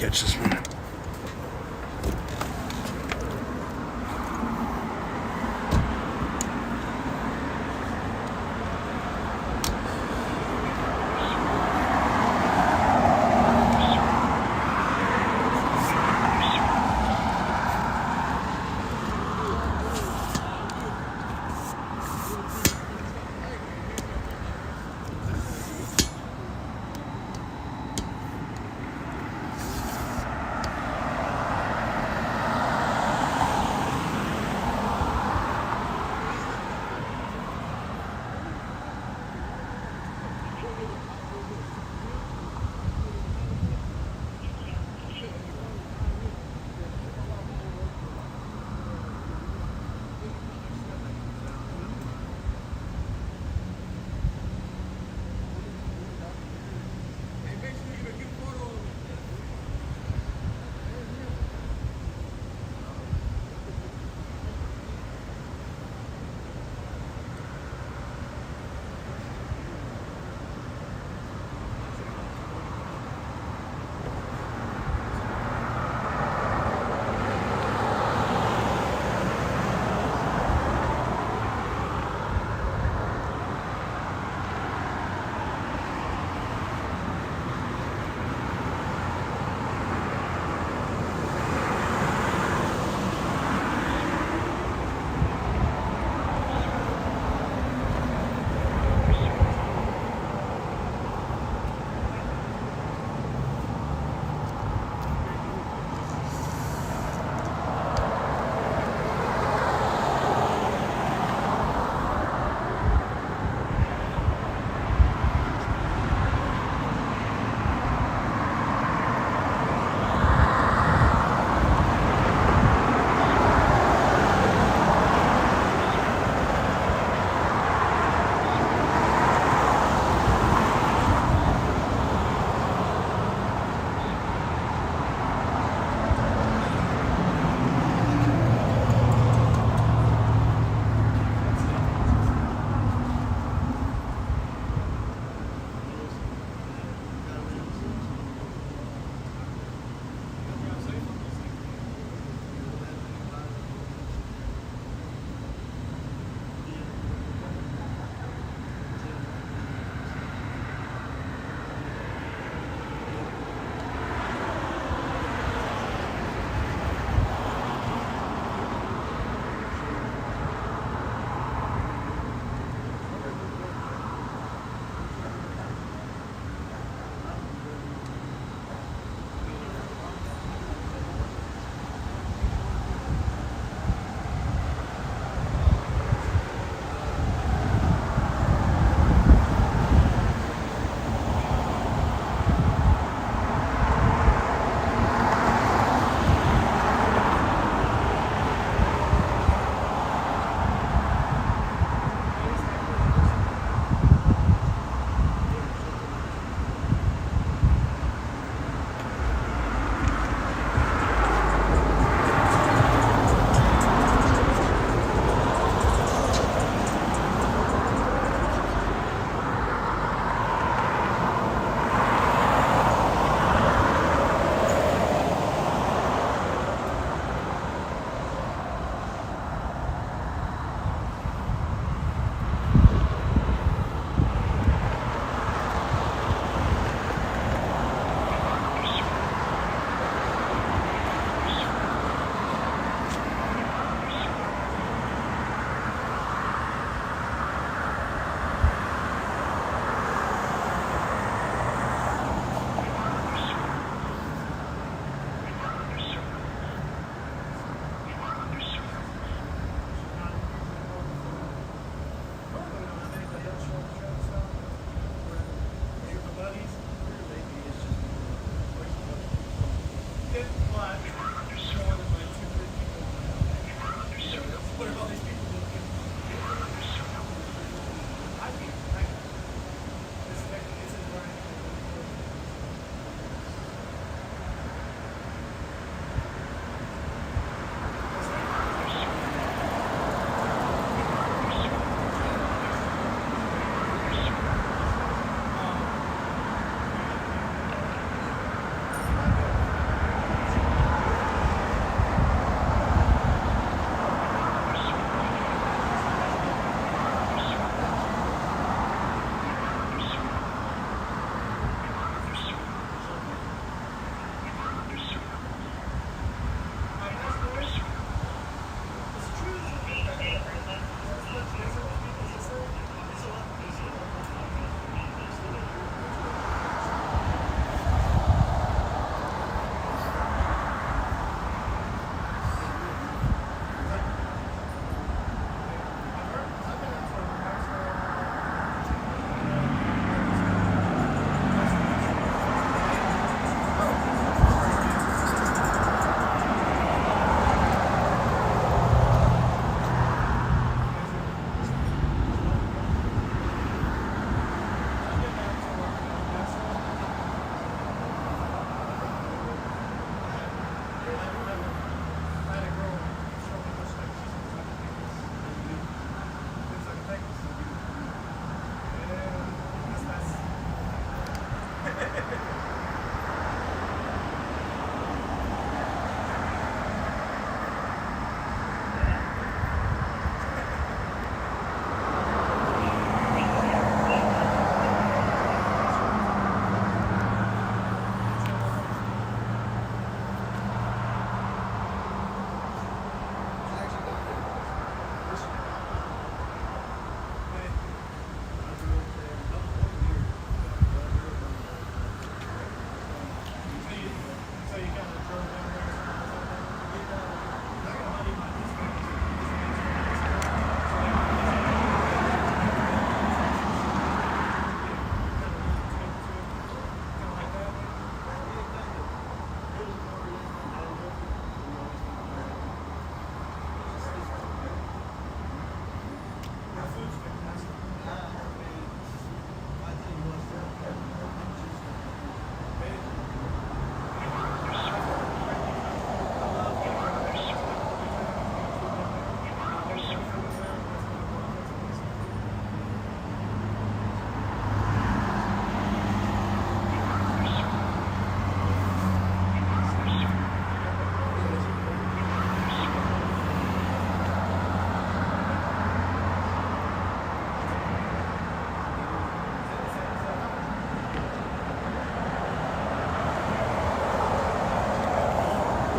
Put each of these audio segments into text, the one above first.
catch this one.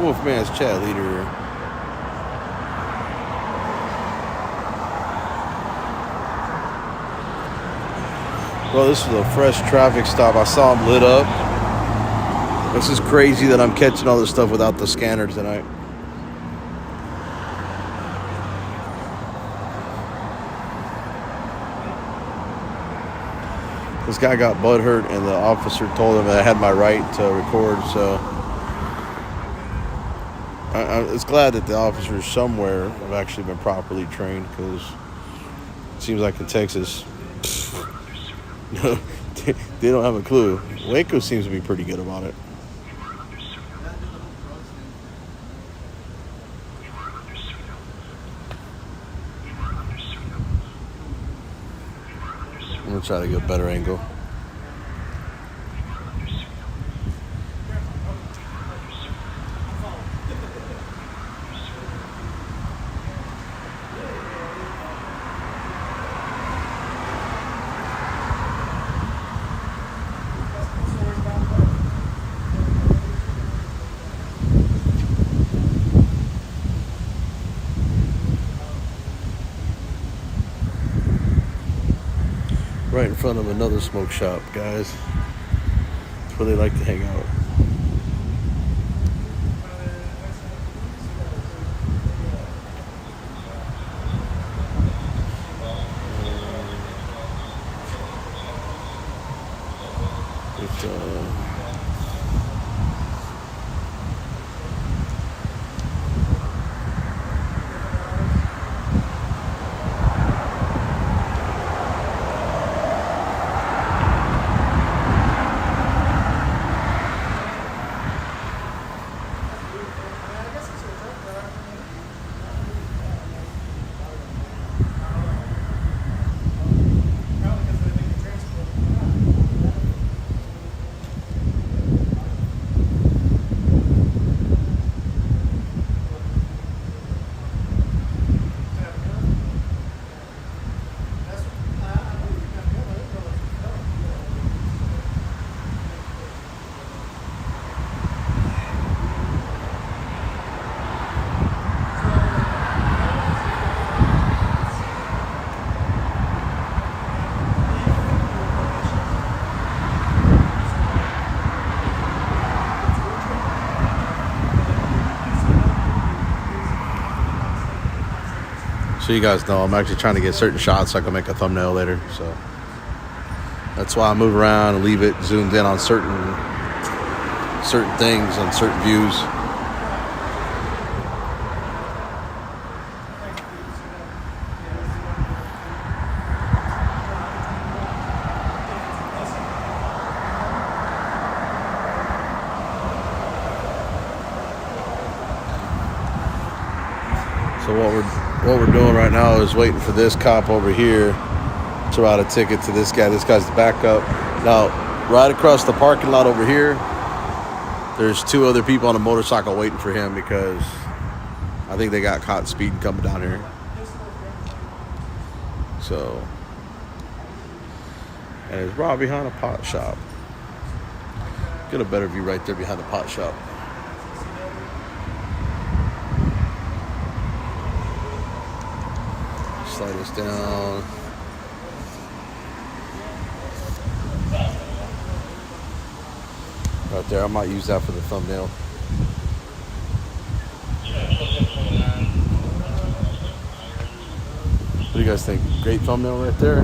Wolfman's chat leader. Well, this is a fresh traffic stop. I saw them lit up. This is crazy that I'm catching all this stuff without the scanner tonight. This guy got butthurt, and the officer told him that I had my right to record, so it's glad that the officers somewhere have actually been properly trained, because it seems like in Texas, they don't have a clue. Waco seems to be pretty good about it. I'm going to try to get a better angle. Right in front of another smoke shop, guys. That's where they like to hang out. So you guys know I'm actually trying to get certain shots so I can make a thumbnail later. So that's why I move around and leave it zoomed in on certain things and certain views. So what we're doing right now is waiting for this cop over here to write a ticket to this guy. This guy's the backup. Now, right across the parking lot over here, there's two other people on a motorcycle waiting for him because I think they got caught speeding coming down here. So, and it's right behind a pot shop. Get a better view right there behind the pot shop. Slide this down. Right there, I might use that for the thumbnail. What do you guys think? Great thumbnail right there.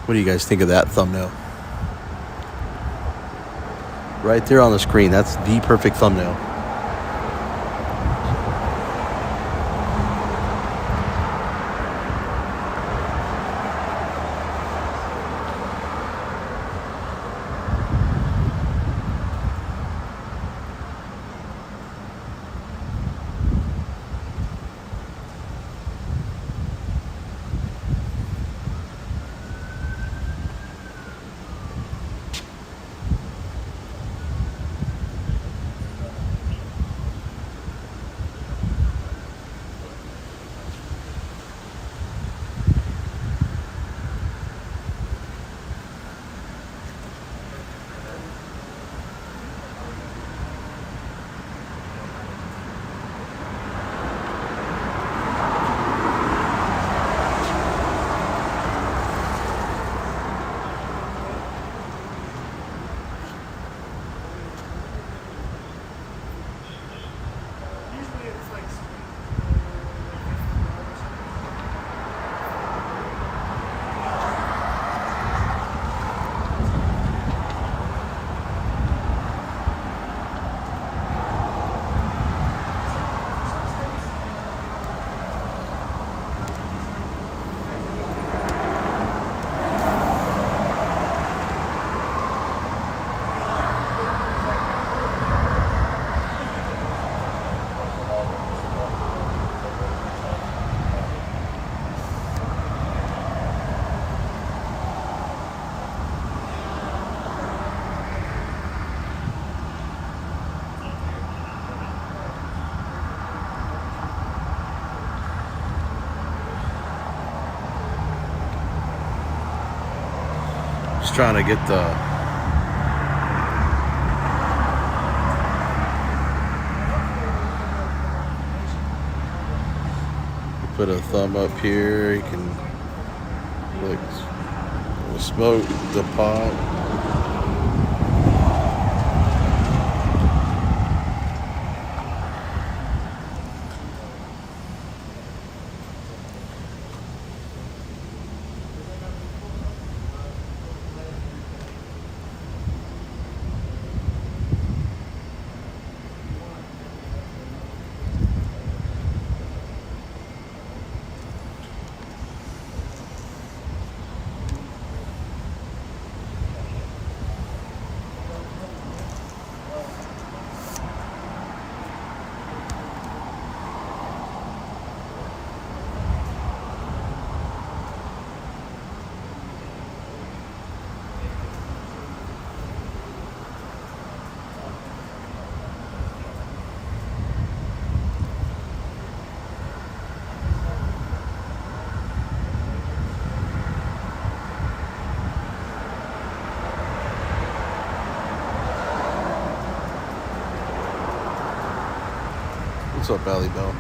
What do you guys think of that thumbnail? Right there on the screen, that's the perfect thumbnail. Just trying to get the put a thumb up here. You can like smoke the pot. What's up, Valley Bell?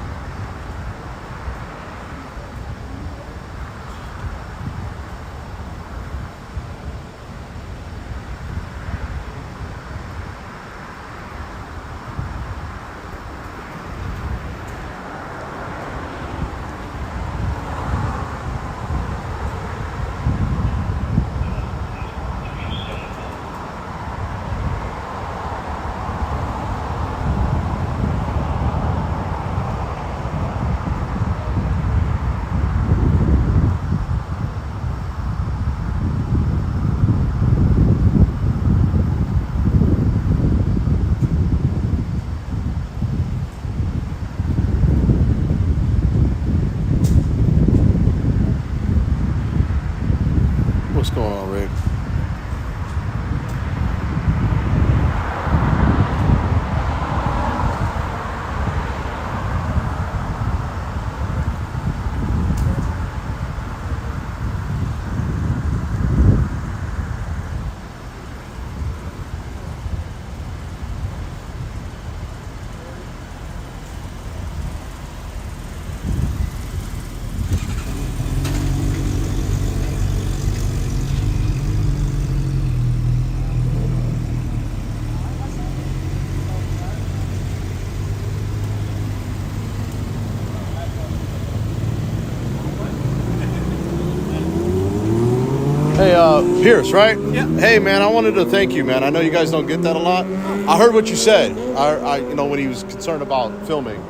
Pierce, right? Yeah. Hey, man, I wanted to thank you, man. I know you guys don't get that a lot. I heard what you said. I you know, when he was concerned about filming,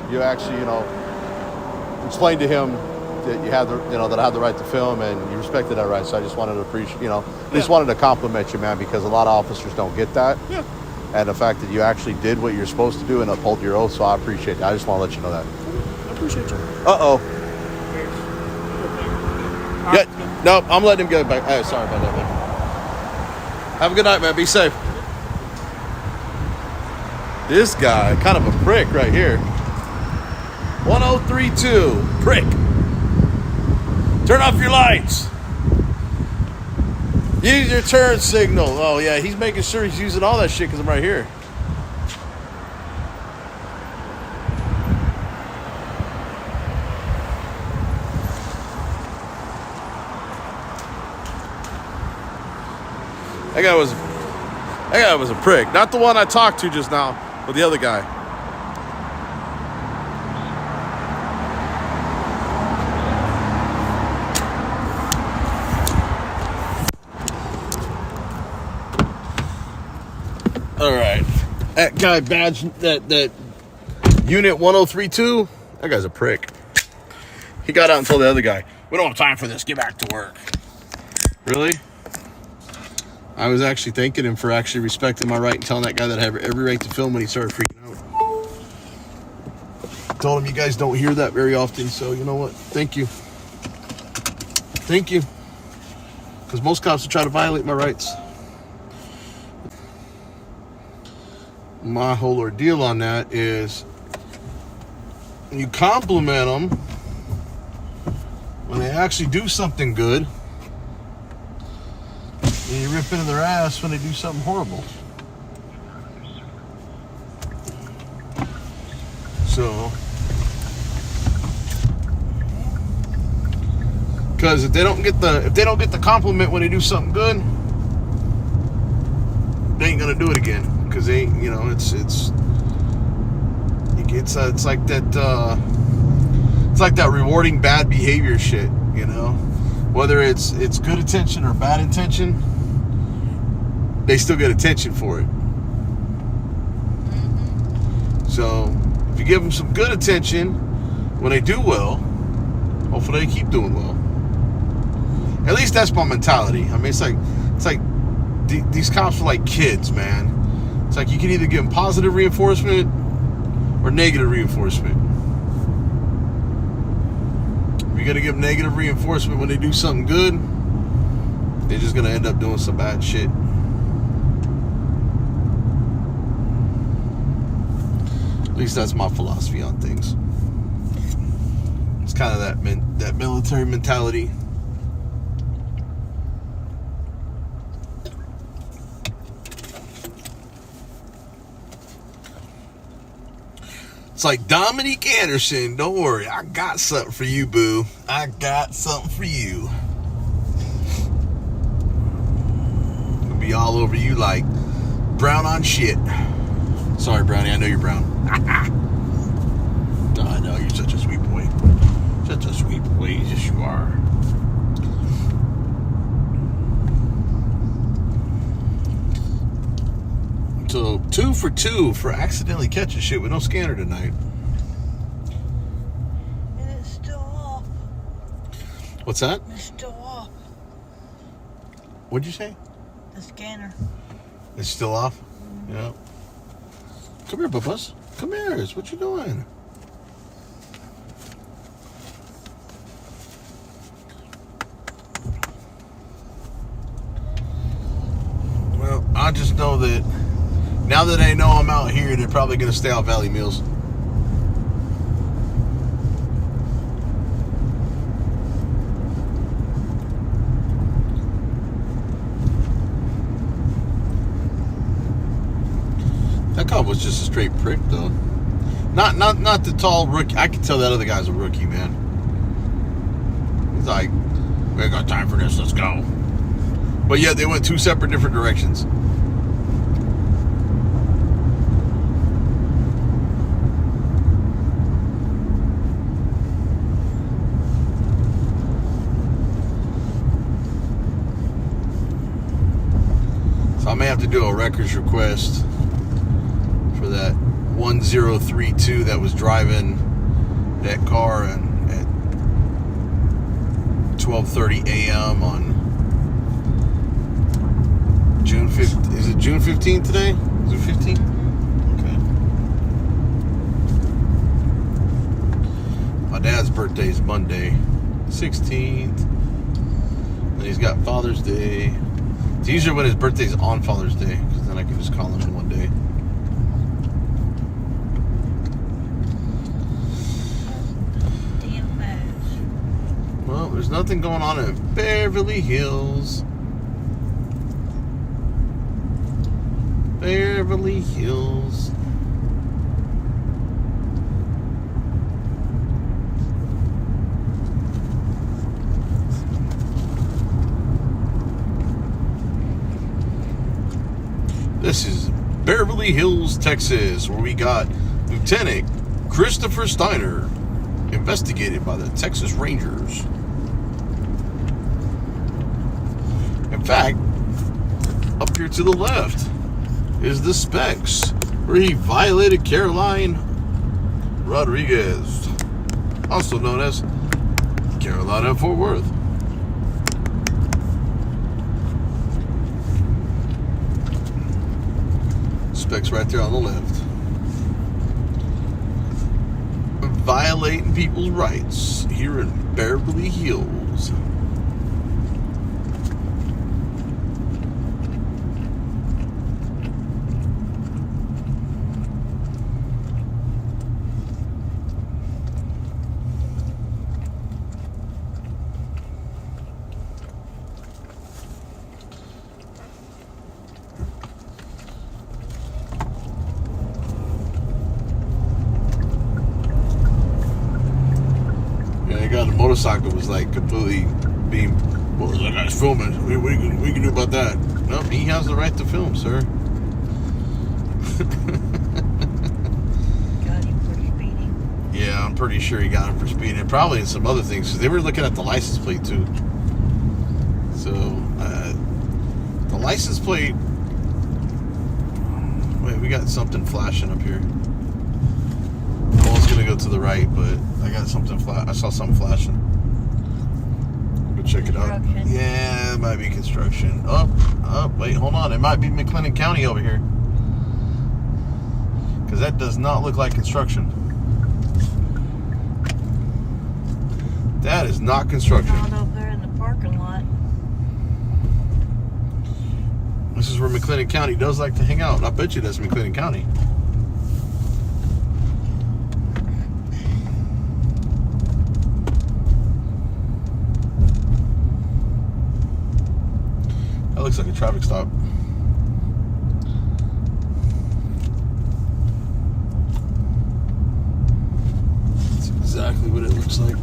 you actually, you know, explained to him that you had the, you know, that I had the right to film, and you respected that right. So I just wanted to appreciate, you know, just wanted to compliment you, man, because a lot of officers don't get that. Yeah. And the fact that you actually did what you're supposed to do and uphold your oath, so I appreciate it. I just want to let you know that. I appreciate you. Uh-oh. Yeah, no, I'm letting him go back. Hey, sorry about that, man. Have a good night, man. Be safe. This guy, kind of a prick right here. 1032, prick. Turn off your lights. Use your turn signal. Oh, yeah, he's making sure he's using all that shit because I'm right here. That guy was a prick. Not the one I talked to just now, but the other guy. All right. That guy badge, that unit 1032, that guy's a prick. He got out and told the other guy, "We don't have time for this. Get back to work." Really? I was actually thanking him for actually respecting my right and telling that guy that I have every right to film when he started freaking out. Told him you guys don't hear that very often, so you know what? Thank you. Thank you. Because most cops will try to violate my rights. My whole ordeal on that is you compliment them when they actually do something good. And you rip into their ass when they do something horrible. So, because if they don't get the compliment when they do something good, they ain't gonna do it again. Because they, you know, it's like that rewarding bad behavior shit. You know, whether it's good attention or bad intention, they still get attention for it. So if you give them some good attention when they do well, hopefully they keep doing well. At least that's my mentality. I mean, it's like these cops are like kids, man. It's like you can either give them positive reinforcement or negative reinforcement. If you're gonna give negative reinforcement when they do something good, they're just gonna end up doing some bad shit. At least that's my philosophy on things. It's kind of that military mentality. It's like, Dominique Anderson, don't worry, I got something for you, boo. I got something for you. I'll be all over you like brown on shit. Sorry, Brownie, I know you're brown. I know, you're such a sweet boy. Such a sweet boy, yes you are. So 2 for 2 for accidentally catching shit with no scanner tonight. And it's still off. What's that? It's still off. What'd you say? The scanner. It's still off? Yeah. Come here, Bubba's. Come here. What you doing? Well, I just know that now that they know I'm out here, they're probably going to stay off Valley Mills. That cop was just a straight prick, though. Not the tall rookie. I can tell that other guy's a rookie, man. He's like, we ain't got time for this. Let's go. But yeah, they went 2 separate different directions. have to do a records request for that 1032 that was driving that car at 12:30 a.m. on June 5th. Is it June 15th today? Is it 15th? Okay. My dad's birthday is Monday, 16th. And he's got Father's Day. It's usually when his birthday's on Father's Day, because then I can just call him in one day. Well, there's nothing going on in Beverly Hills. Beverly Hills. This is Beverly Hills, Texas, where we got Lieutenant Christopher Steiner, investigated by the Texas Rangers. In fact, up here to the left is the specs, where he violated Caroline Rodriguez, also known as Carolina Fort Worth. Specs right there on the left. Violating people's rights here in Beverly Hills. The motorcycle was like completely being, well, that guy's filming. What we can do about that? Nope, he has the right to film, sir. Got him for speeding. Yeah, I'm pretty sure he got him for speeding. And probably in some other things, because they were looking at the license plate too. So, the license plate. Wait, we got something flashing up here. I was gonna go to the right, but I got something I saw something flashing. Go check it out. Yeah, it might be construction. Oh, wait, hold on. It might be McLennan County over here. Because that does not look like construction. That is not construction. Not over there in the parking lot. This is where McLennan County does like to hang out. I bet you that's McLennan County. That looks like a traffic stop. That's exactly what it looks like.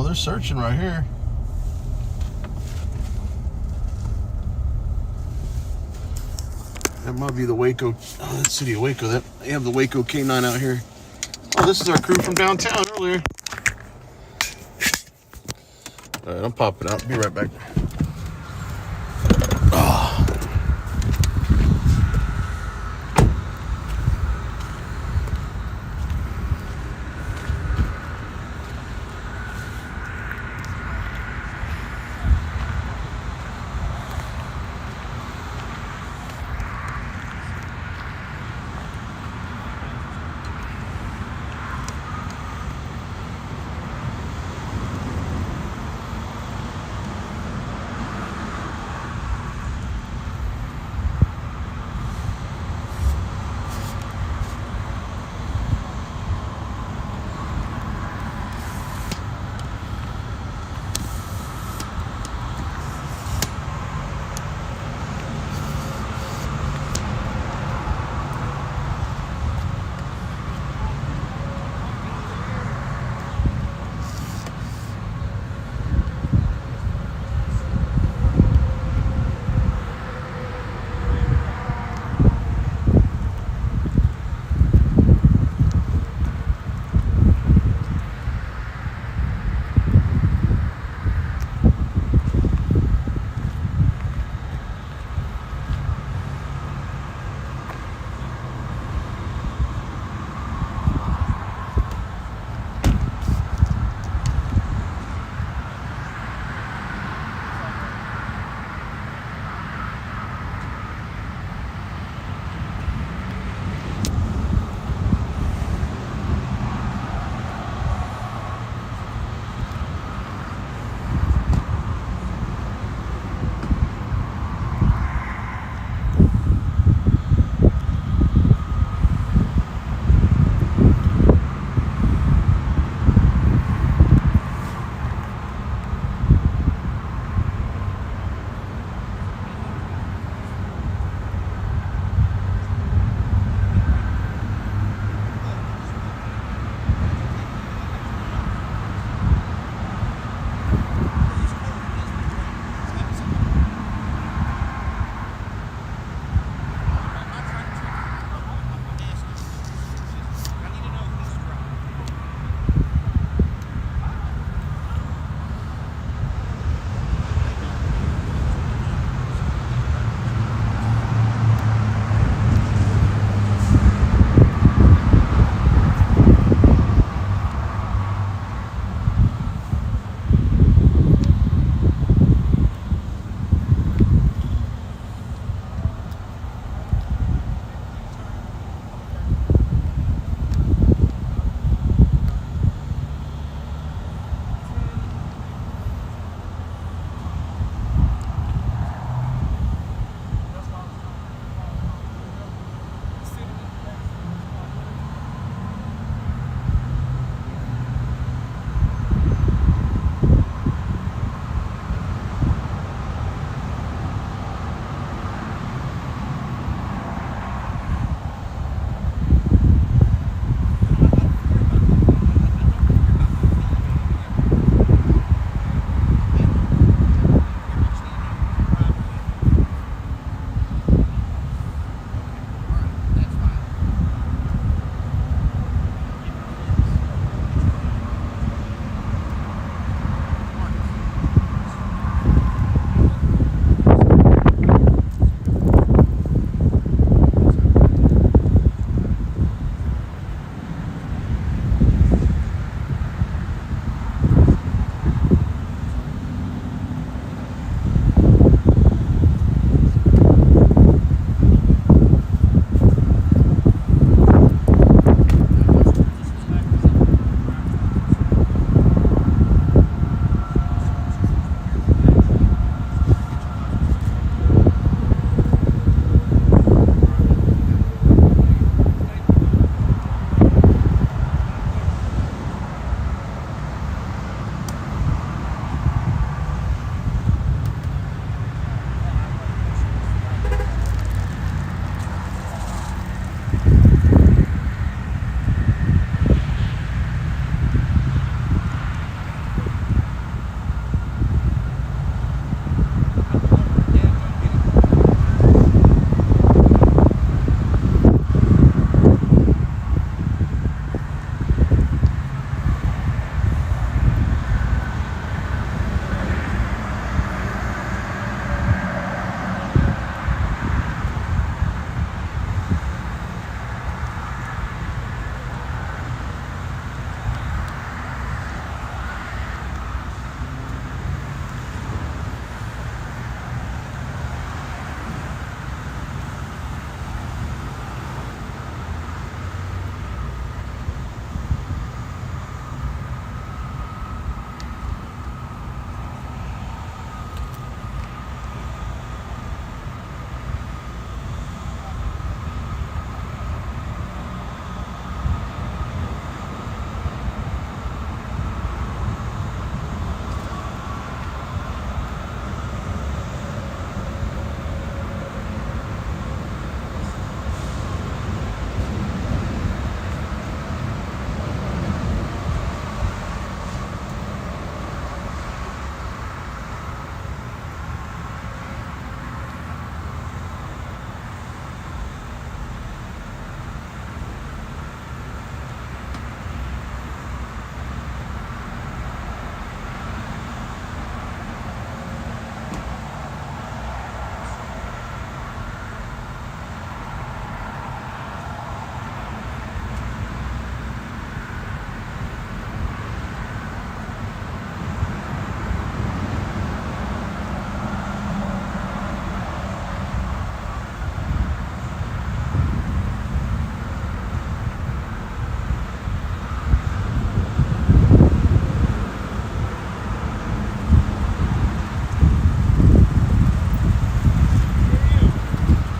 They're searching right here. That might be the Waco, the city of Waco. They have the Waco K9 out here. Oh, this is our crew from downtown earlier. All right, I'm popping out. Be right back.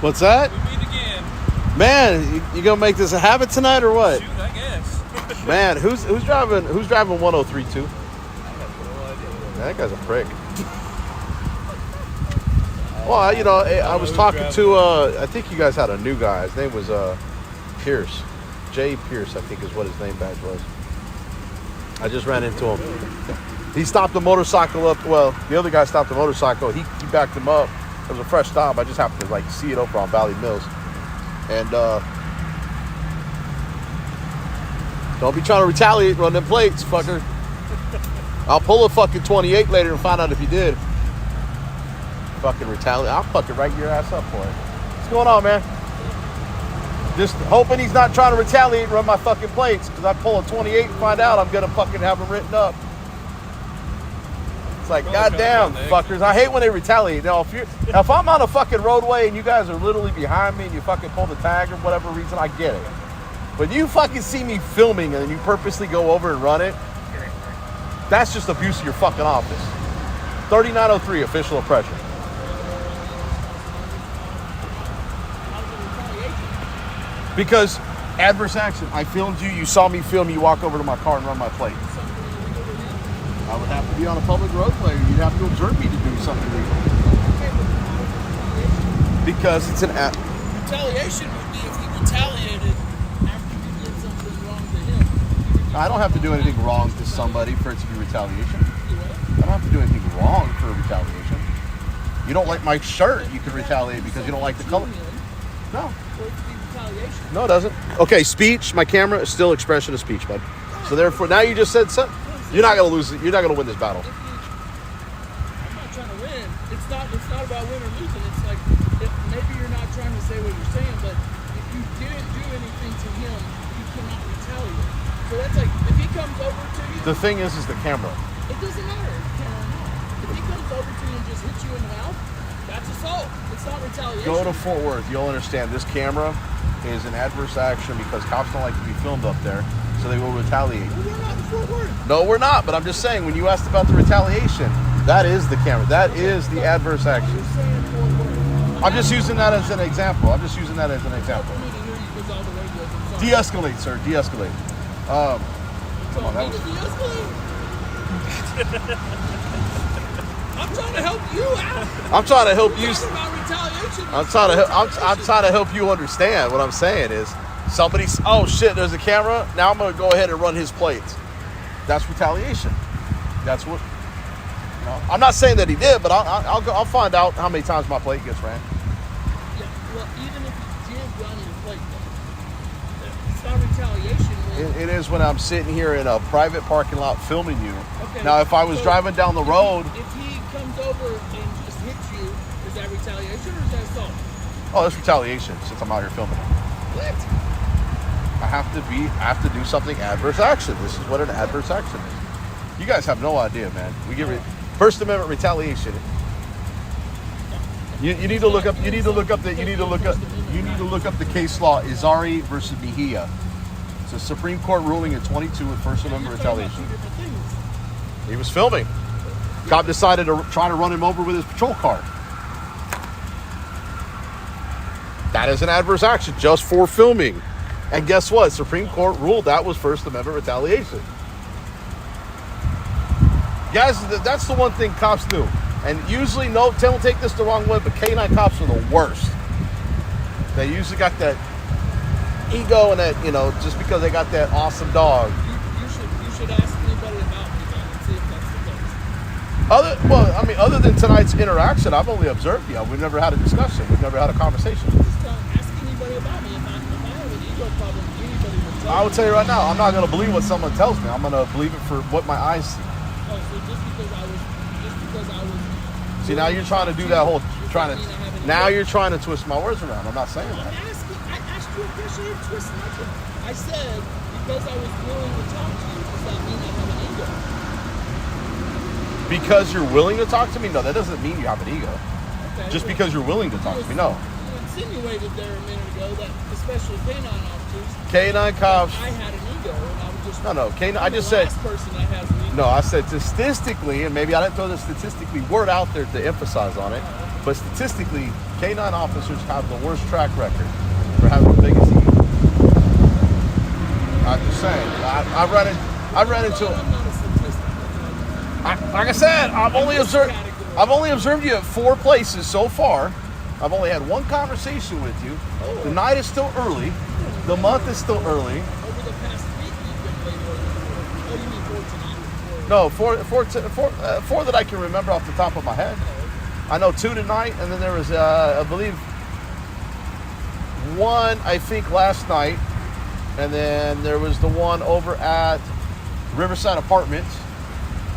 What's that? We meet again. Man, you gonna make this a habit tonight or what? Shoot, I guess. Man, who's driving 1032? I have no idea. That guy's a prick. Well, you know, I was talking to I think you guys had a new guy. His name was Pierce. Jay Pierce, I think is what his name badge was. I just ran into him. He stopped the motorcycle up. Well, the other guy stopped the motorcycle. He backed him up. It was a fresh stop. I just happened to like see it over on Valley Mills. And don't be trying to retaliate, run them plates, fucker. I'll pull a fucking 28 later and find out if you did. Fucking retaliate. I'll fucking write your ass up for it. What's going on, man? Just hoping he's not trying to retaliate and run my fucking plates, because I pull a 28 and find out I'm gonna fucking have them written up. It's like, goddamn, fuckers. I hate when they retaliate. Now, if I'm on a fucking roadway and you guys are literally behind me and you fucking pull the tag or whatever reason, I get it. But you fucking see me filming and then you purposely go over and run it, that's just abuse of your fucking office. 3903, official oppression. Because adverse action. I filmed you. You saw me film. You walk over to my car and run my plate. I would have to be on a public roadway. You'd have to observe me to do something illegal. Because it's an act. Retaliation would be if he retaliated after you did something wrong to him. I don't have to do anything wrong to somebody for it to be retaliation. I don't have to do anything wrong for retaliation. You don't like my shirt, you can retaliate because you don't like the color. No. No, it doesn't. Okay, speech, my camera is still expression of speech, bud. So therefore, now you just said something. You're not going to lose it. You're not going to win this battle. I'm not trying to win. It's not about win or losing. It's like, maybe you're not trying to say what you're saying, but if you didn't do anything to him, you cannot retaliate. So that's like, if he comes over to you. The thing is the camera. It doesn't matter. If he comes over to you and just hits you in the mouth, that's assault. It's not retaliation. Go to Fort Worth. You'll understand this camera is an adverse action because cops don't like to be filmed up there, so they will retaliate. Well, we're not in Fort Worth. No, we're not, but I'm just saying, when you asked about the retaliation, that is the camera. That is the adverse action. I'm just using that as an example. De-escalate, sir. De-escalate. Come on, that was... I'm trying to help you out. I'm trying to help you. About retaliation. I'm trying to help you understand. What I'm saying is, somebody's, oh shit, there's a camera. Now I'm gonna go ahead and run his plates. That's retaliation. That's what. You know, I'm not saying that he did, but I'll find out how many times my plate gets ran. Yeah, well, even if he did run your plate, it's not retaliation. It is when I'm sitting here in a private parking lot filming you. Okay. Now, if I was driving down the road. If he comes over and just hits you, is that retaliation or is that assault? Oh, that's retaliation since I'm out here filming. What? I have to do something adverse action. This is what an adverse action is. You guys have no idea, man. We give it First Amendment retaliation. You need to look up the case law Izari versus Mejia. It's a Supreme Court ruling in 22 with First Amendment retaliation. He was filming. Cop decided to try to run him over with his patrol car. That is an adverse action just for filming. And guess what? Supreme Court ruled that was First Amendment retaliation. Guys, that's the one thing cops do. And usually, don't take this the wrong way, but K9 cops are the worst. They usually got that ego and that, just because they got that awesome dog. You should ask anybody about me then and see if that's the case. Other than tonight's interaction, I've only observed you. We've never had a discussion. We've never had a conversation. Just ask anybody about me. If I have an ego problem, anybody will tell me. I would tell you right now, I'm not going to believe what someone tells me. I'm going to believe it for what my eyes see. Oh, so just because I was. See, now you're trying to do that whole now you're trying to twist my words around. I'm not saying that. I asked you a question, you're twisting nothing. I said, because I was willing to talk to you, does that mean I have an ego? Because you're willing to talk to me? No, that doesn't mean you have an ego. Okay, just because you're willing to talk to me, no. You insinuated there a minute ago that, especially K9 officers, K9 cops. I had an ego, and I was just... No, K9, I just the said... last person that has an ego. No, I said statistically, and maybe I didn't throw the statistically word out there to emphasize on it, but statistically, K9 officers have the worst track record for having the biggest E. I'm just saying. I've run into. I'm not a statistic. Like I said, I've only observed you at 4 places so far. I've only had one conversation with you. The night is still early. The month is still early. Over the past week, you've been way more than 4. Oh, you mean 4 tonight? No, four that I can remember off the top of my head. I know 2 tonight, and then there was, I believe, 1, I think, last night. And then there was the one over at Riverside Apartments.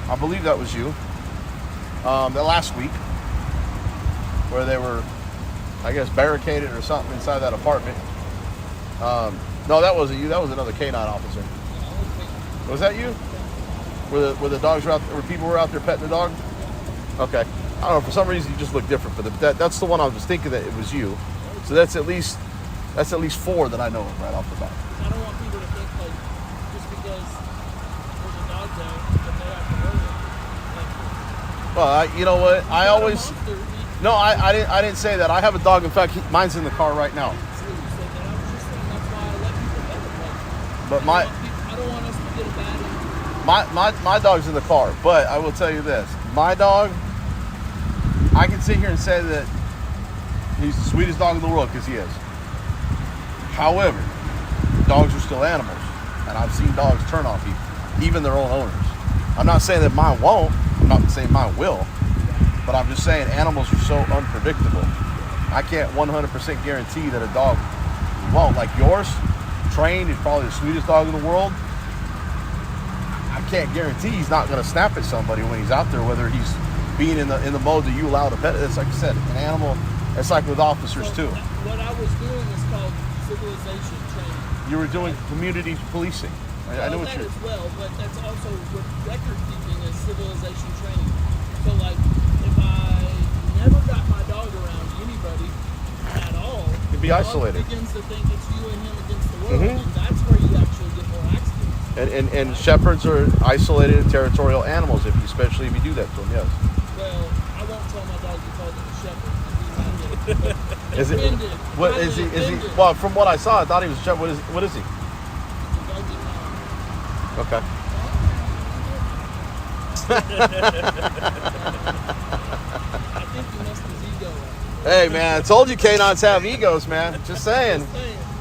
I believe that was you. The last week, where they were, I guess, barricaded or something inside that apartment. No, that wasn't you. That was another K9 officer. Was that you? Where the dogs were out, where people were out there petting the dog? Okay. I don't know. For some reason, you just look different. But that's the one I was thinking that it was you. So that's at least 4 that I know of right off the bat. I don't want people to think like just because there's a dog there that they have to worry about. Well, you know what? I always. No, I didn't say that. I have a dog. In fact, mine's in the car right now. But I don't want us to get a bad image. my dog's in the car. But I will tell you this: my dog, I can sit here and say that he's the sweetest dog in the world because he is. However, dogs are still animals, and I've seen dogs turn on people, even their own owners. I'm not saying that mine won't. I'm not saying mine will. But I'm just saying animals are so unpredictable. I can't 100% guarantee that a dog won't. Like yours, trained, is probably the sweetest dog in the world. I can't guarantee he's not going to snap at somebody when he's out there, whether he's being in the mode that you allow to pet. It's like I said, an animal. It's like with officers too. What I was doing is called civilization training. You were doing community policing. I know what that you're. as well, but that's also what record keeping is civilization training. So like, if I never got my dog around anybody at all, You'd be isolated. The dog begins to think it's you and him against the world, and that's where you actually get more accidents. And shepherds are isolated and territorial animals, especially if you do that to them. Yes. Well, I won't tell my dog you called him a shepherd. He's not it. Is it? Offended. What is he? Is he? Well, from what I saw, I thought he was a shepherd. What is he? He's a doggy man. Okay. I think he messed his ego up. Hey man, I told you canines have egos, man. Just saying.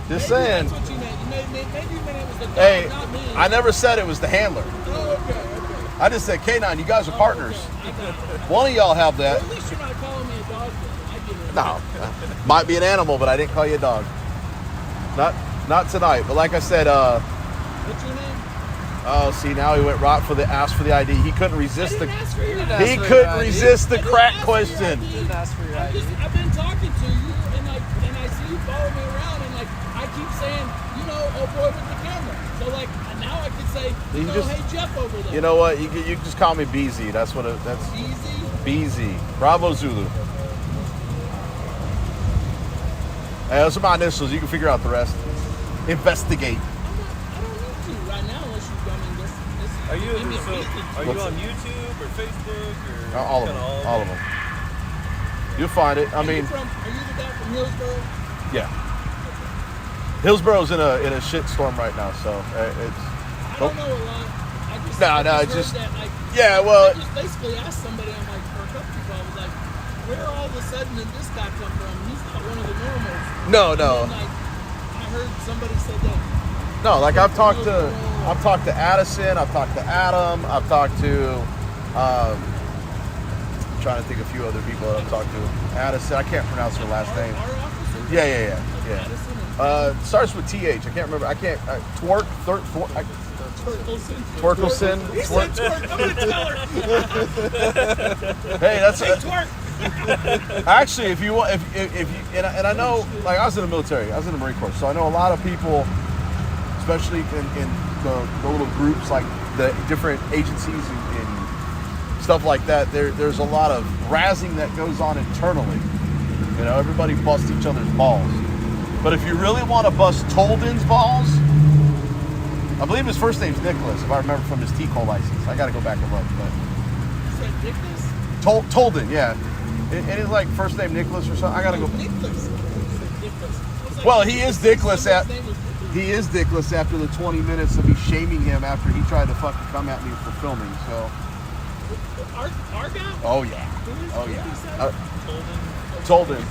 Just saying. That's what you meant. Maybe you meant it was the dog, Hey, not me. I never said it was the handler. Oh, okay. I just said canine. You guys are partners. Okay, I got it. One of y'all have Well, that. at least you're not calling me a dog then. I get it. No, might be an animal, but I didn't call you a dog. Not tonight. But like I said, What's your name? oh, see, now he went right for the ask for the ID. He couldn't I resist didn't ask for your ID. He couldn't resist the crack question. Didn't ask for your ID. I've been talking to you, and I see you follow me around, and like I keep saying, oh boy with the camera. So like now I could say, You just- hey Jeff over there. You know what? You can just call me BZ. That's what that's Easy. BZ. Bravo Zulu. Hey, those are my initials. You can figure out the rest. Investigate. I don't need to right now unless you come in this. Are you give me a beat. on YouTube or Facebook or All of them. All of them. You'll find it. I Are you mean, the guy from Hillsboro? yeah. Hillsboro's in a shit storm right now, so it's. I don't know a lot. No, heard just- that, like, Yeah, well, I just basically asked somebody, I'm like, for a couple people, I was like, where all of a sudden did this guy come from? He's not one of the normals. no. And then, like, I heard somebody said that. No, like I've talked to Addison, I've talked to Adam, I've talked to I'm trying to think of a few other people that I've talked to. Addison, I can't pronounce her last name. Our officers? Yeah. Addison and Starts with TH. I can't remember. I can't. Twerkelson. Twerkelson. He said twerk. I'm going to tell her. Hey, that's Hey, twerk. actually, if you want, if you, and I know, like I was in the military, I was in the Marine Corps, so I know a lot of people, especially in the little groups, like the different agencies and stuff like that. There's a lot of razzing that goes on internally. Everybody busts each other's balls. But if you really want to bust Tolden's balls, I believe his first name's Nicholas, if I remember from his T-Cole license. I got to go back and look. But You said Nicholas? Tolden, yeah. And it's like first name Nicholas or something. I got to go. Nicholas. You said Nicholas. I was like, Well, he is Dickless his name was Nicholas. he is Dickless after the 20 minutes of me shaming him after he tried to fucking come at me for filming. So. Our guy? Oh yeah. Who is- Oh who yeah. is that? Tolden.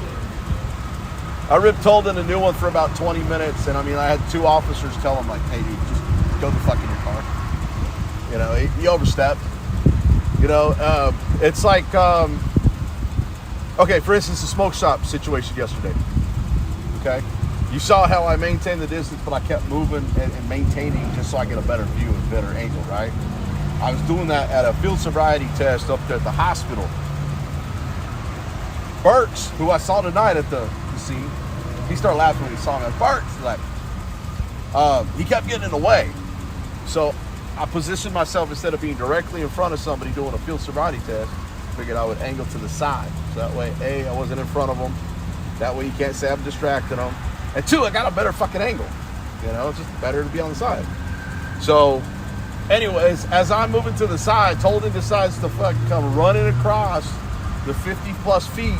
I ripped Tolden a new one for about 20 minutes, and I mean, I had 2 officers tell him like, "Hey, dude, just go the fuck in your car." You know, he overstepped. You know, it's like, okay, for instance, the smoke shop situation yesterday. Okay, you saw how I maintained the distance, but I kept moving and maintaining just so I get a better view and better angle, right? I was doing that at a field sobriety test up there at the hospital. Burks, who I saw tonight at the scene, he started laughing when he saw me. Burks, like, he kept getting in the way. So I positioned myself, instead of being directly in front of somebody doing a field sobriety test, figured I would angle to the side. So that way, A, I wasn't in front of them. That way you can't say I'm distracting them. And 2, I got a better fucking angle. You know, it's just better to be on the side. So anyways, as I'm moving to the side, Tolden decides to fucking come running across the 50 plus feet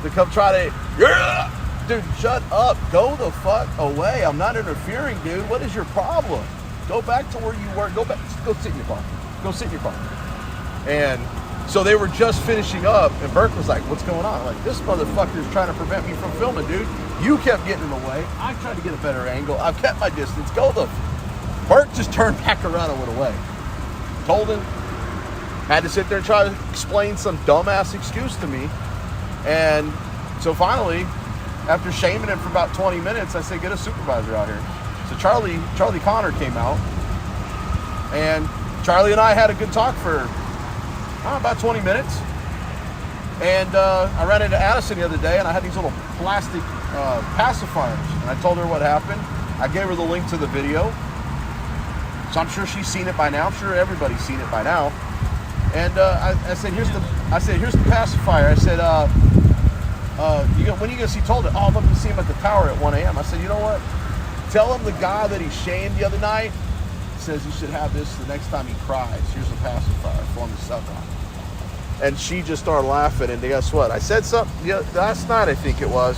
to come try to, yeah! Dude, shut up. Go the fuck away. I'm not interfering, dude. What is your problem? Go back to where you were. Go back. Go sit in your car. Go sit in your car. And so they were just finishing up, and Burke was like, what's going on? Like, this motherfucker is trying to prevent me from filming, dude. You kept getting in the way. I tried to get a better angle. I've kept my distance. Go the... Burke just turned back around and went away. Tolden had to sit there and try to explain some dumbass excuse to me. And so finally, after shaming him for about 20 minutes, I said, get a supervisor out here. So Charlie Connor came out, and Charlie and I had a good talk for about 20 minutes. And I ran into Addison the other day, and I had these little plastic pacifiers, and I told her what happened. I gave her the link to the video, so I'm sure she's seen it by now. I'm sure everybody's seen it by now. And I said, here's the pacifier. I said, when are you gonna see Tolden? Oh, I'm looking to see him at the tower at 1 a.m. I said, you know what? Tell him the guy that he shamed the other night says he should have this the next time he cries. Here's a pacifier for him to suck on. And she just started laughing, and guess what? I said something last night, I think it was.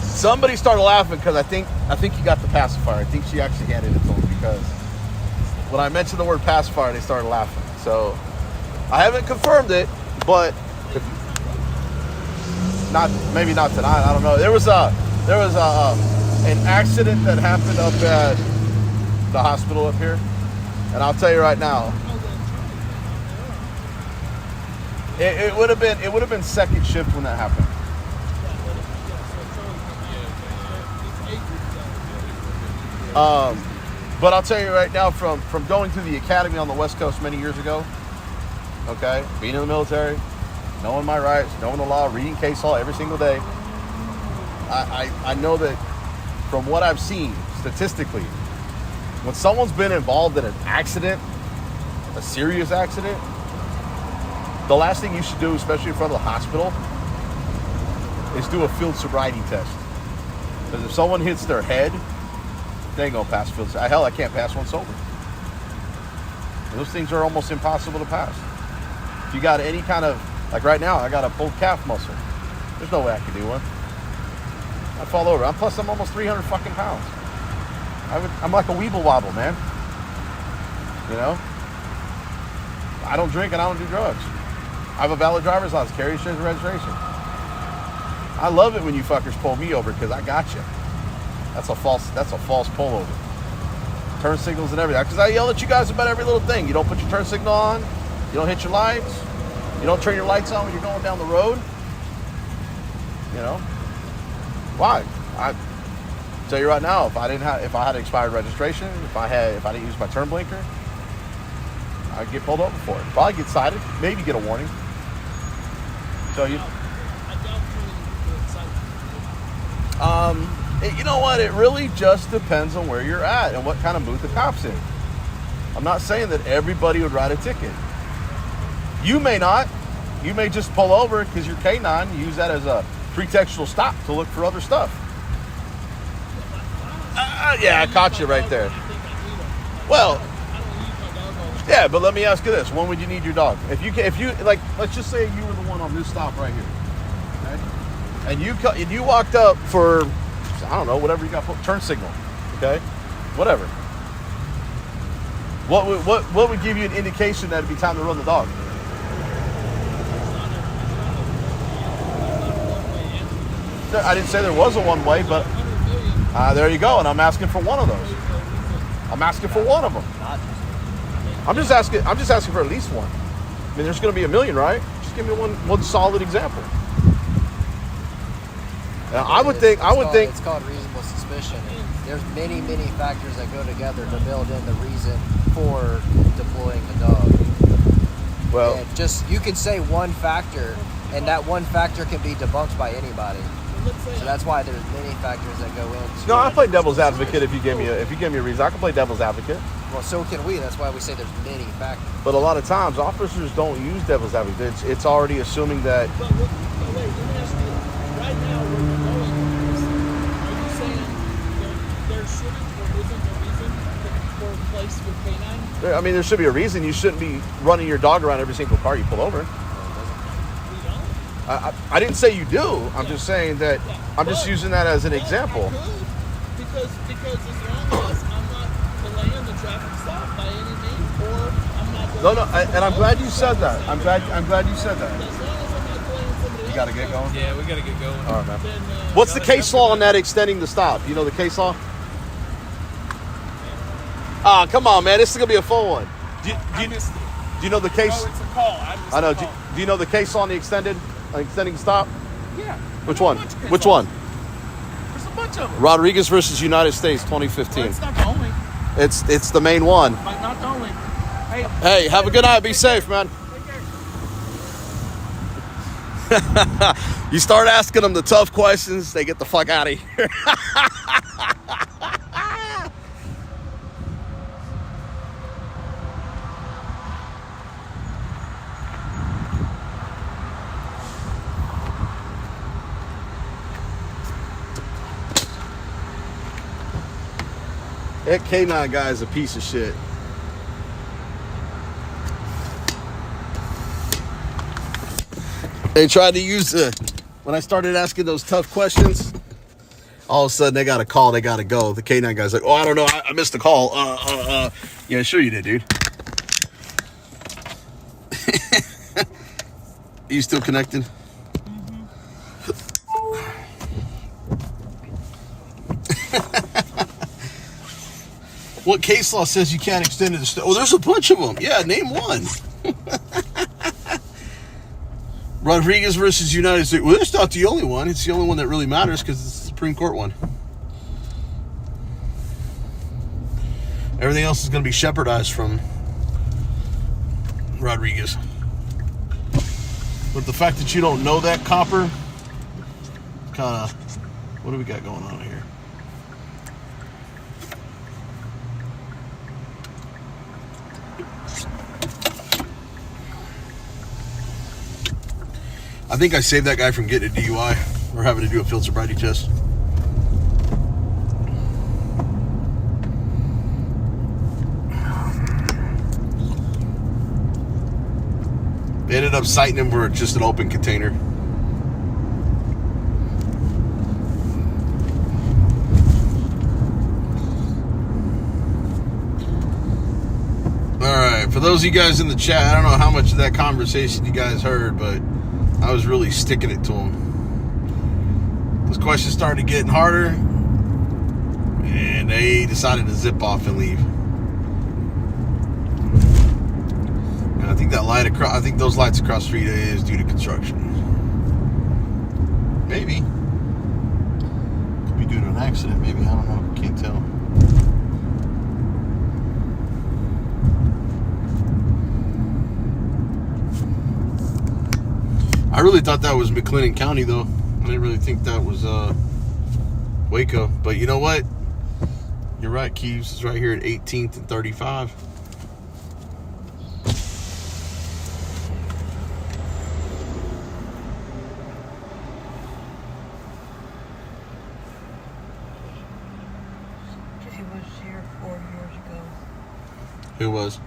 Somebody started laughing because I think he got the pacifier. I think she actually handed it to him, because when I mentioned the word pacifier, they started laughing. So I haven't confirmed it, but maybe not tonight. I don't know. There was an accident that happened up at the hospital up here, and I'll tell you right now, it would have been second shift when that happened. But I'll tell you right now, from going to the academy on the West Coast many years ago, okay, being in the military, knowing my rights, knowing the law, reading case law every single day, I know that from what I've seen statistically, when someone's been involved in an accident, a serious accident, the last thing you should do, especially in front of the hospital, is do a field sobriety test. Because if someone hits their head, they ain't gonna pass field sobriety. Hell, I can't pass one sober. Those things are almost impossible to pass. If you got any kind of, like right now, I got a pulled calf muscle. There's no way I could do one. I'd fall over. Plus, I'm almost 300 fucking pounds. I'm like a weeble wobble, man. You know? I don't drink and I don't do drugs. I have a valid driver's license, carry insurance and registration. I love it when you fuckers pull me over because I got you. That's a false pullover. Turn signals and everything. Because I yell at you guys about every little thing. You don't put your turn signal on. You don't hit your lights. You don't turn your lights on when you're going down the road. You know? Why? I tell you right now, if I had expired registration, if I didn't use my turn blinker, I'd get pulled over for it. Probably get cited, maybe get a warning. So you. You know what? It really just depends on where you're at and what kind of mood the cop's in. I'm not saying that everybody would write a ticket. You may not. You may just pull over because you're K9. Use that as a pretextual stop to look for other stuff. Yeah, I caught you right there. Well, I don't use my dog all the time. yeah, but let me ask you this: when would you need your dog? If you like, let's just say you were the one on this stop right here, okay? And you walked up for, I don't know, whatever you got, turn signal, okay, whatever. What would give you an indication that it'd be time to run the dog? I didn't say there was a one way, but there you go. And I'm asking for one of those. I'm asking for one of them. I'm just asking for at least one. I mean, there's going to be a million, right? Just give me one solid example. I would think it's called reasonable suspicion. There's many factors that go together to build in the reason for deploying the dog. Well, and just you can say one factor, and that one factor can be debunked by anybody. So that's why there's many factors that go into. No, I play devil's advocate. If you give me a reason, I can play devil's advocate. Well, so can we. That's why we say there's many factors. But a lot of times, officers don't use devil's advocate. It's already assuming that. But wait, let me ask you. Right now, where we're going with this, are you saying there shouldn't or isn't a reason for a place with canine? I mean, there should be a reason. You shouldn't be running your dog around every single car you pull over. We don't. I didn't say you do. I'm just saying that. I'm just using that as an example. I could, because as long as I'm not delaying the traffic stop by any means, or I'm not. No, and I'm glad you said that. I'm glad you said that. As long as I'm not delaying somebody You gotta get going. Yeah, we gotta get going. All right, man. then, What's the case law on that extending the stop? You know the case law? Ah, come on, man. This is gonna be a full one. Do you know the case? Oh, it's a call. I know. Do you know the case law on the extending stop? Yeah. Which one? Which one? There's a bunch of them. Rodriguez versus United States, 2015. It's not the only, It's the main one. but not the only. Hey, Hey, have a good night. Be safe, man. take care. You start asking them the tough questions, they get the fuck out of here. That K9 guy is a piece of shit. They tried to use when I started asking those tough questions, all of a sudden they got a call, they got to go. The K9 guy's like, oh, I don't know, I missed the call. Yeah, sure you did, dude. Are you still connected? What case law says you can't extend it to the... Oh, there's a bunch of them. Yeah, name one. Rodriguez versus United States. Well, that's not the only one. It's the only one that really matters because it's the Supreme Court one. Everything else is going to be shepherdized from Rodriguez. But the fact that you don't know that, Copper, kind of... What do we got going on here? I think I saved that guy from getting a DUI or having to do a field sobriety test. They ended up citing him for just an open container. Alright, for those of you guys in the chat, I don't know how much of that conversation you guys heard, but I was really sticking it to them. Those questions started getting harder, and they decided to zip off and leave. And I think that light across, I think those lights across the street is due to construction. Maybe. Could be due to an accident, maybe. I don't know. Can't tell. I really thought that was McLennan County, though. I didn't really think that was Waco. But you know what? You're right, Keeves is right here at 18th and 35. He was here 4 years ago. Who was?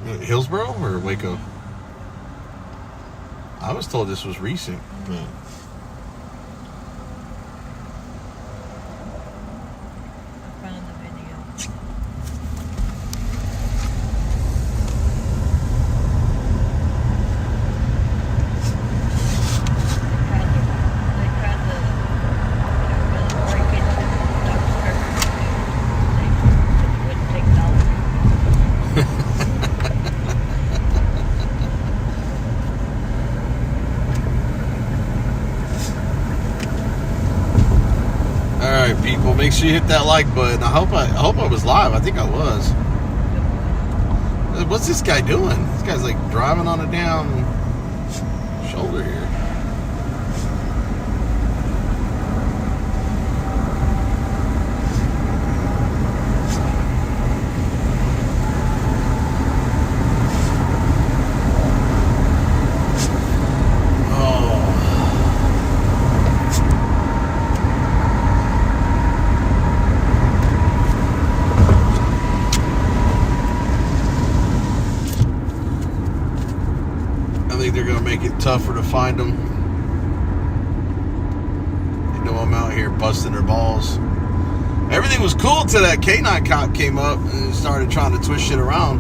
CJ. Hillsboro or Waco? I was told this was recent. But I found the video. They tried to break into the They wouldn't take dollars. all right, people, make sure you hit that like button. I hope I was live. I think I was. What's this guy doing? This guy's like driving on a damn shoulder here. They're gonna make it tougher to find them. You know, I'm out here busting their balls. Everything was cool till that K9 cop came up and started trying to twist shit around.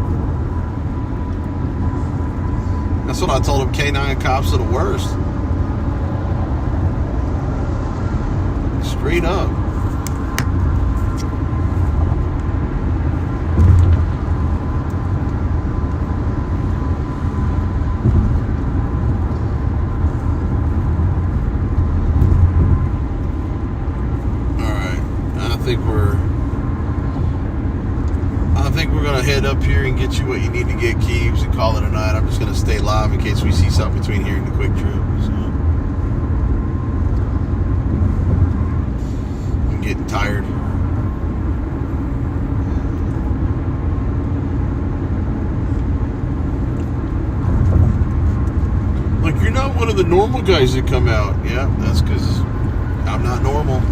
That's what I told him. K9 cops are the worst. Straight up. I think we're gonna head up here and get you what you need to get, Keeves, and call it a night. I'm just gonna stay live in case we see something between here and the quick trip. So I'm getting tired. Like, you're not one of the normal guys that come out. Yeah, that's because I'm not normal.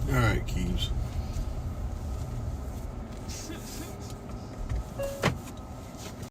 All right, Keeves.